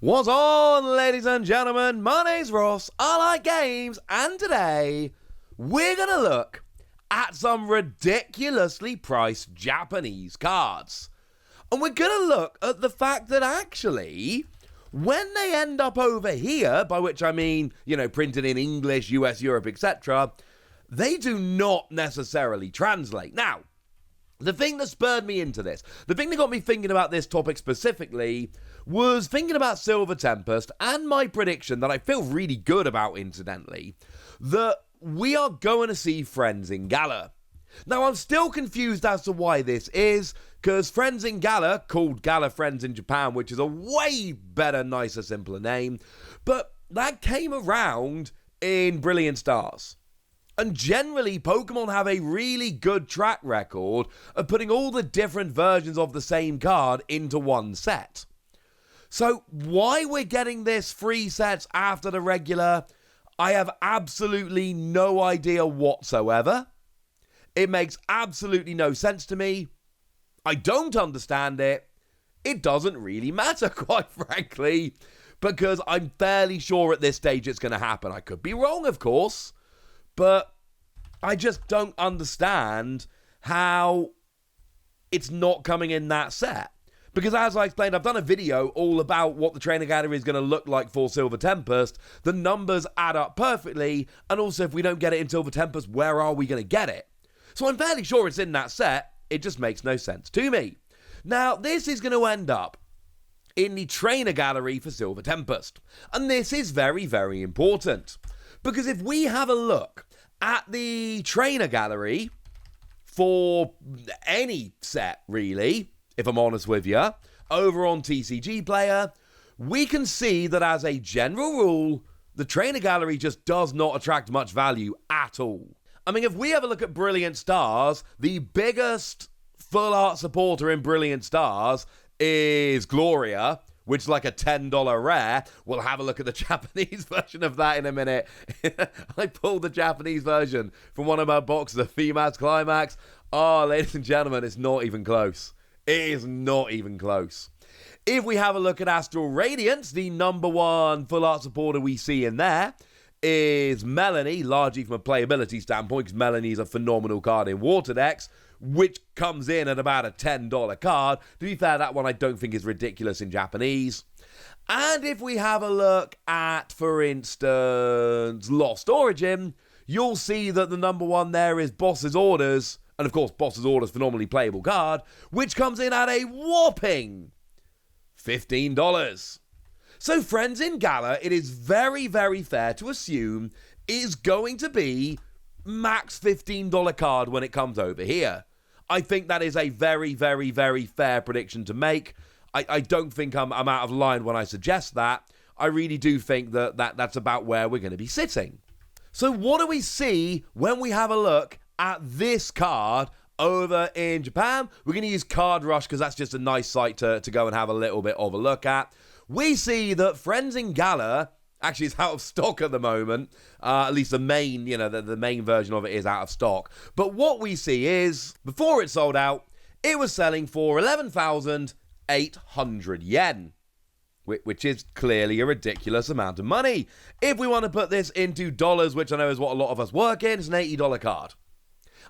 What's on, ladies and gentlemen? My name's Ross, I like games, and today we're gonna look at some ridiculously priced Japanese cards. And we're gonna look at the fact that actually, when they end up over here, by which I mean, printed in English, US, Europe, etc., they do not necessarily translate. Now, the thing that spurred me into this, the thing that got me thinking about this topic specifically, was thinking about Silver Tempest and my prediction that I feel really good about, incidentally, that we are going to see Friends in Gala. Now, I'm still confused as to why this is, because Friends in Gala, called Gala Friends in Japan, which is a way better, nicer, simpler name, but that came around in Brilliant Stars. And generally, Pokemon have a really good track record of putting all the different versions of the same card into one set. So why we're getting this 3 sets after the regular, I have absolutely no idea whatsoever. It makes absolutely no sense to me. I don't understand it. It doesn't really matter, quite frankly, because I'm fairly sure at this stage it's going to happen. I could be wrong, of course, but I just don't understand how it's not coming in that set. Because as I explained, I've done a video all about what the trainer gallery is going to look like for Silver Tempest. The numbers add up perfectly, and also if we don't get it in Silver Tempest, where are we going to get it? So I'm fairly sure it's in that set, it just makes no sense to me. Now, this is going to end up in the trainer gallery for Silver Tempest. And this is very, very important. Because if we have a look at the trainer gallery for any set, really, if I'm honest with you, over on TCG Player, we can see that as a general rule, the trainer gallery just does not attract much value at all. I mean, if we have a look at Brilliant Stars, the biggest full art supporter in Brilliant Stars is Gloria, which is like a $10 rare. We'll have a look at the Japanese version of that in a minute. I pulled the Japanese version from one of my boxes of FEMA's Climax. Oh, ladies and gentlemen, it's not even close. It is not even close. If we have a look at Astral Radiance, the number 1 full art supporter we see in there is Melanie, largely from a playability standpoint, because Melanie's a phenomenal card in Water decks, which comes in at about a $10 card. To be fair, that one I don't think is ridiculous in Japanese. And if we have a look at, for instance, Lost Origin, you'll see that the number 1 there is Boss's Orders, and of course, Boss's Orders, phenomenally playable card, which comes in at a whopping $15. So Friends in Gala, it is very, very fair to assume is going to be max $15 card when it comes over here. I think that is a very, very, very fair prediction to make. I don't think I'm out of line when I suggest that. I really do think that's about where we're going to be sitting. So what do we see when we have a look at this card over in Japan? We're going to use Card Rush because that's just a nice site to go and have a little bit of a look at. We see that Friends in Gala actually is out of stock at the moment. At least the main, the main version of it is out of stock. But what we see is, before it sold out, it was selling for 11,800 yen, which is clearly a ridiculous amount of money. If we want to put this into dollars, which I know is what a lot of us work in, it's an $80 card.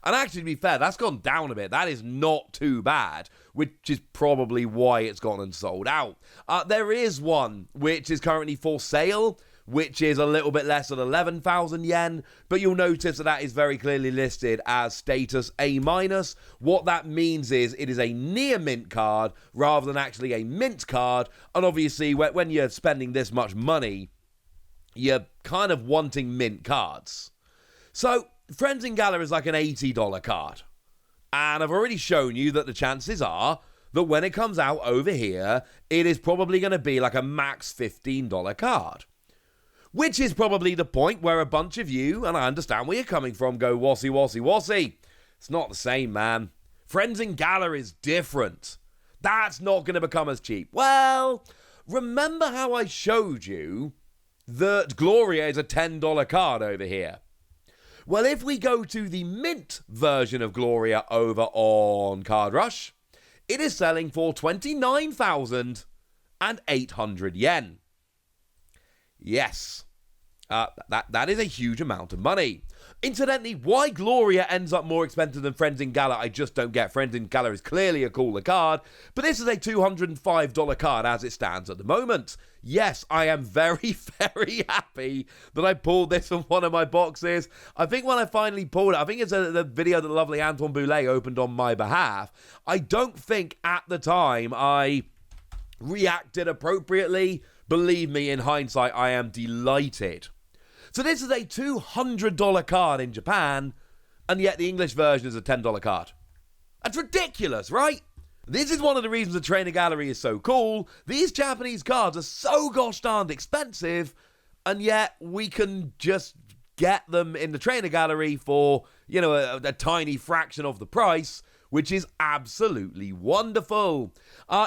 And actually, to be fair, that's gone down a bit. That is not too bad, which is probably why it's gone and sold out. There is one which is currently for sale, which is a little bit less than 11,000 yen, but you'll notice that is very clearly listed as status A-. What that means is it is a near mint card rather than actually a mint card, and obviously when you're spending this much money, you're kind of wanting mint cards. So Friends in Gala is like an $80 card. And I've already shown you that the chances are that when it comes out over here, it is probably going to be like a max $15 card. Which is probably the point where a bunch of you, and I understand where you're coming from, go, Wassy, Wassy, Wassy. It's not the same, man. Friends in Gala is different. That's not going to become as cheap. Well, remember how I showed you that Gloria is a $10 card over here? Well, if we go to the mint version of Gloria over on Card Rush, it is selling for 29,000 and 800 yen. Yes, that is a huge amount of money. Incidentally, why Gloria ends up more expensive than Friends in Gala, I just don't get. Friends in Gala is clearly a cooler card, but this is a $205 card as it stands at the moment. Yes, I am very, very happy that I pulled this from one of my boxes. I think when I finally pulled it, I think it's the video that the lovely Antoine Boulet opened on my behalf. I don't think at the time I reacted appropriately. Believe me, in hindsight, I am delighted. So this is a $200 card in Japan, and yet the English version is a $10 card. That's ridiculous, right? This is one of the reasons the Trainer Gallery is so cool. These Japanese cards are so gosh darned expensive, and yet we can just get them in the Trainer Gallery for, a tiny fraction of the price, which is absolutely wonderful.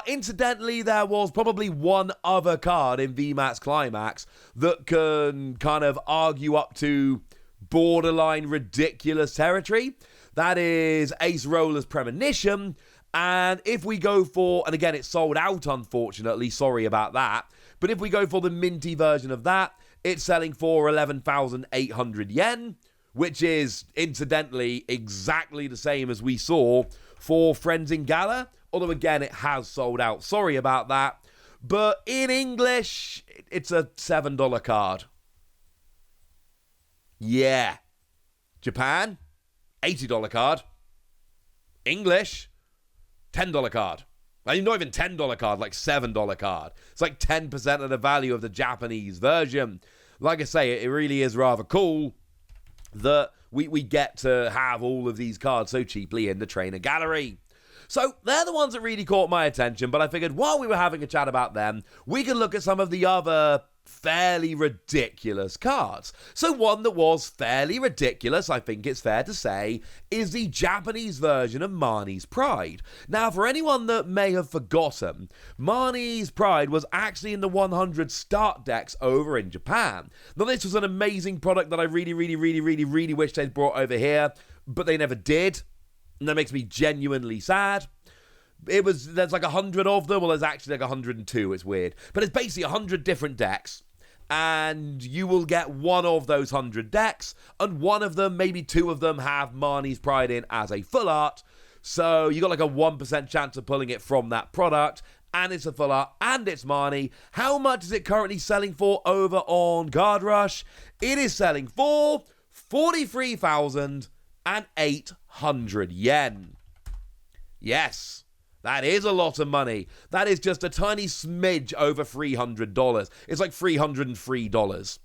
Incidentally, there was probably one other card in VMAX Climax that can kind of argue up to borderline ridiculous territory. That is Ace Roller's Premonition. And if we go for, and again, it's sold out, unfortunately, sorry about that. But if we go for the minty version of that, it's selling for 11,800 yen. Which is, incidentally, exactly the same as we saw for Friends in Gala. Although, again, it has sold out. Sorry about that. But in English, it's a $7 card. Yeah. Japan, $80 card. English, $10 card. I mean, not even $10 card, like $7 card. It's like 10% of the value of the Japanese version. Like I say, it really is rather cool that we get to have all of these cards so cheaply in the Trainer Gallery. So they're the ones that really caught my attention, but I figured while we were having a chat about them, we could look at some of the other fairly ridiculous cards. So one that was fairly ridiculous, I think it's fair to say, is the Japanese version of Martys Pride. Now, for anyone that may have forgotten, Martys Pride was actually in the 100 start decks over in Japan. Now, this was an amazing product that I really wish they'd brought over here, but they never did, and that makes me genuinely sad. There's like 100 of them, well, there's actually like 102, it's weird. But it's basically 100 different decks, and you will get one of those 100 decks, and one of them, maybe two of them, have Martys Pride in as a full art, so you got like a 1% chance of pulling it from that product, and it's a full art, and it's Marnie. How much is it currently selling for over on Card Rush? It is selling for 43,800 yen. Yes. That is a lot of money. That is just a tiny smidge over $300. It's like $303.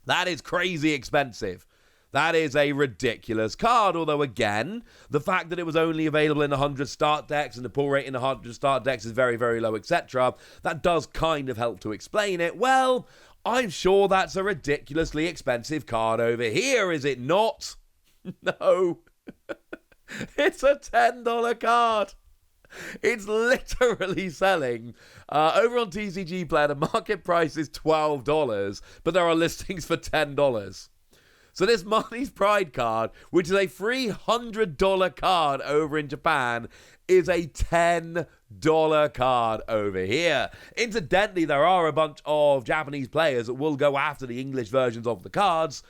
That is crazy expensive. That is a ridiculous card, although again, the fact that it was only available in 100 start decks and the pull rate in 100 start decks is very, very low, etc., that does kind of help to explain it. Well, I'm sure that's a ridiculously expensive card over here, is it not? No. It's a $10 card. It's literally selling over on TCG Player. The market price is $12, but there are listings for $10. So this Martys Pride card, which is a $300 card over in Japan, is a $10 card over here. Incidentally, there are a bunch of Japanese players that will go after the English versions of the cards,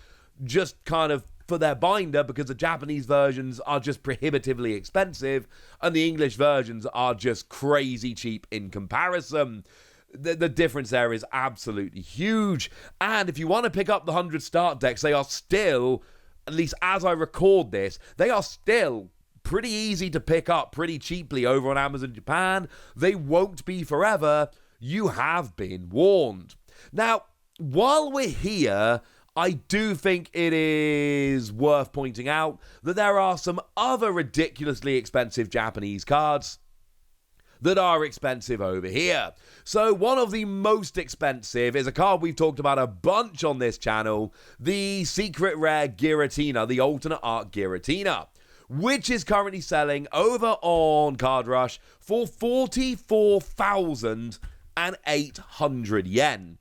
just kind of for their binder, because the Japanese versions are just prohibitively expensive and the English versions are just crazy cheap in comparison. The difference there is absolutely huge. And if you want to pick up the 100 start decks, they are still, at least as I record this, they are still pretty easy to pick up pretty cheaply over on Amazon Japan. They won't be forever. You have been warned. Now, while we're here, I do think it is worth pointing out that there are some other ridiculously expensive Japanese cards that are expensive over here. So one of the most expensive is a card we've talked about a bunch on this channel, the secret rare Giratina, the alternate art Giratina, which is currently selling over on Card Rush for 44,800 yen.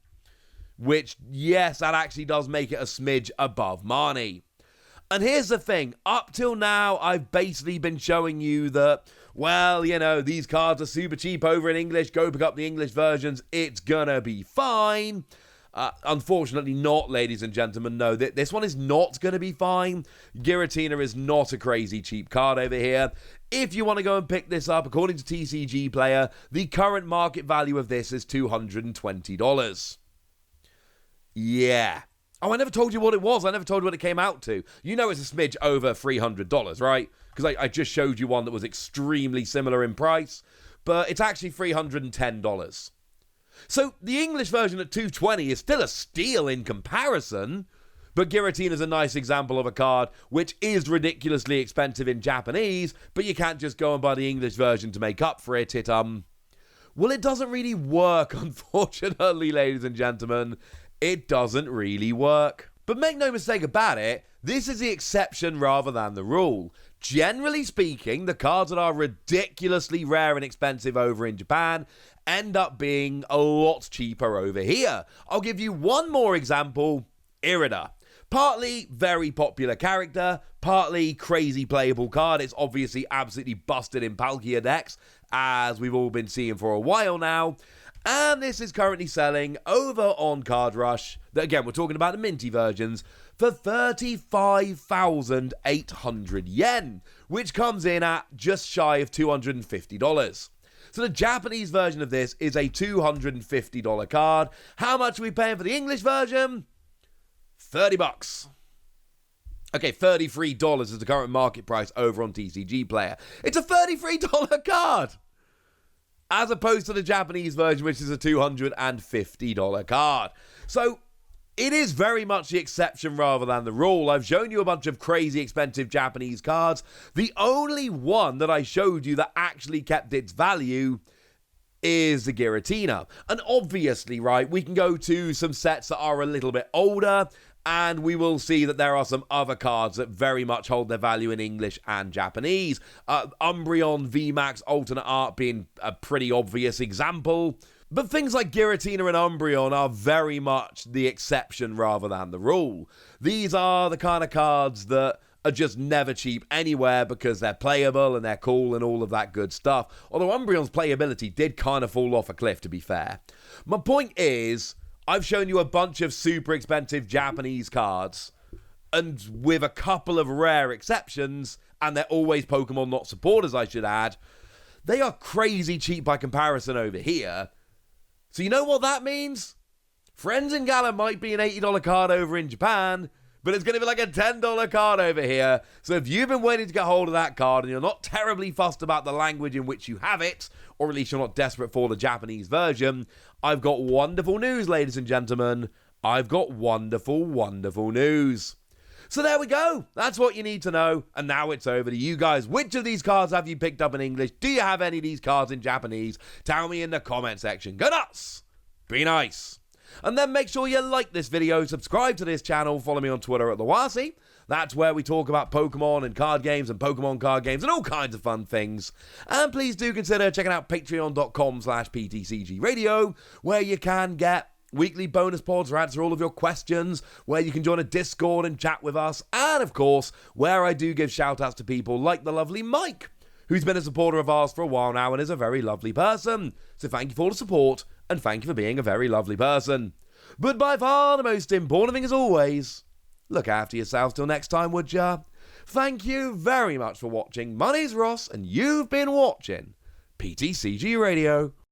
Which, yes, that actually does make it a smidge above Marnie. And here's the thing, up till now, I've basically been showing you that well, you know, these cards are super cheap over in English, go pick up the English versions, it's gonna be fine. Unfortunately not, ladies and gentlemen. No, this one is not going to be fine. Giratina is not a crazy cheap card over here. If you want to go and pick this up, according to TCG Player, the current market value of this is $220. Yeah. Oh, I never told you what it was. I never told you what it came out to. You know it's a smidge over $300, right? Because I just showed you one that was extremely similar in price. But it's actually $310. So the English version at $220 is still a steal in comparison, but Giratina is a nice example of a card which is ridiculously expensive in Japanese, but you can't just go and buy the English version to make up for it. It doesn't really work, unfortunately, ladies and gentlemen. It doesn't really work. But make no mistake about it, this is the exception rather than the rule. Generally speaking, the cards that are ridiculously rare and expensive over in Japan end up being a lot cheaper over here. I'll give you one more example. Irida. Partly very popular character, partly crazy playable card. It's obviously absolutely busted in Palkia decks, as we've all been seeing for a while now. And this is currently selling over on Card Rush, again, we're talking about the minty versions, for 35,800 yen, which comes in at just shy of $250. So the Japanese version of this is a $250 card. How much are we paying for the English version? $30. Okay, $33 is the current market price over on TCG Player. It's a $33 card! As opposed to the Japanese version, which is a $250 card. So it is very much the exception rather than the rule. I've shown you a bunch of crazy expensive Japanese cards. The only one that I showed you that actually kept its value is the Giratina. And obviously, right, we can go to some sets that are a little bit older, and we will see that there are some other cards that very much hold their value in English and Japanese. Umbreon VMAX alternate art being a pretty obvious example. But things like Giratina and Umbreon are very much the exception rather than the rule. These are the kind of cards that are just never cheap anywhere because they're playable and they're cool and all of that good stuff. Although Umbreon's playability did kind of fall off a cliff, to be fair. My point is, I've shown you a bunch of super expensive Japanese cards, and with a couple of rare exceptions, and they're always Pokemon not supporters, I should add, they are crazy cheap by comparison over here. So you know what that means? Friends in Gala might be an $80 card over in Japan, but it's going to be like a $10 card over here. So if you've been waiting to get hold of that card and you're not terribly fussed about the language in which you have it, or at least you're not desperate for the Japanese version, I've got wonderful news, ladies and gentlemen. I've got wonderful, wonderful news. So there we go. That's what you need to know. And now it's over to you guys. Which of these cards have you picked up in English? Do you have any of these cards in Japanese? Tell me in the comment section. Go nuts! Be nice! And then make sure you like this video, subscribe to this channel, follow me on Twitter at TheWasi. That's where we talk about Pokemon and card games and Pokemon card games and all kinds of fun things. And please do consider checking out patreon.com/PTCGradio, where you can get weekly bonus pods where I answer all of your questions, where you can join a Discord and chat with us, and of course, where I do give shout-outs to people like the lovely Mike, who's been a supporter of ours for a while now and is a very lovely person. So thank you for all the support, and thank you for being a very lovely person. But by far the most important thing as always, look after yourselves till next time, would ya? Thank you very much for watching. My name's Ross, and you've been watching PTCG Radio.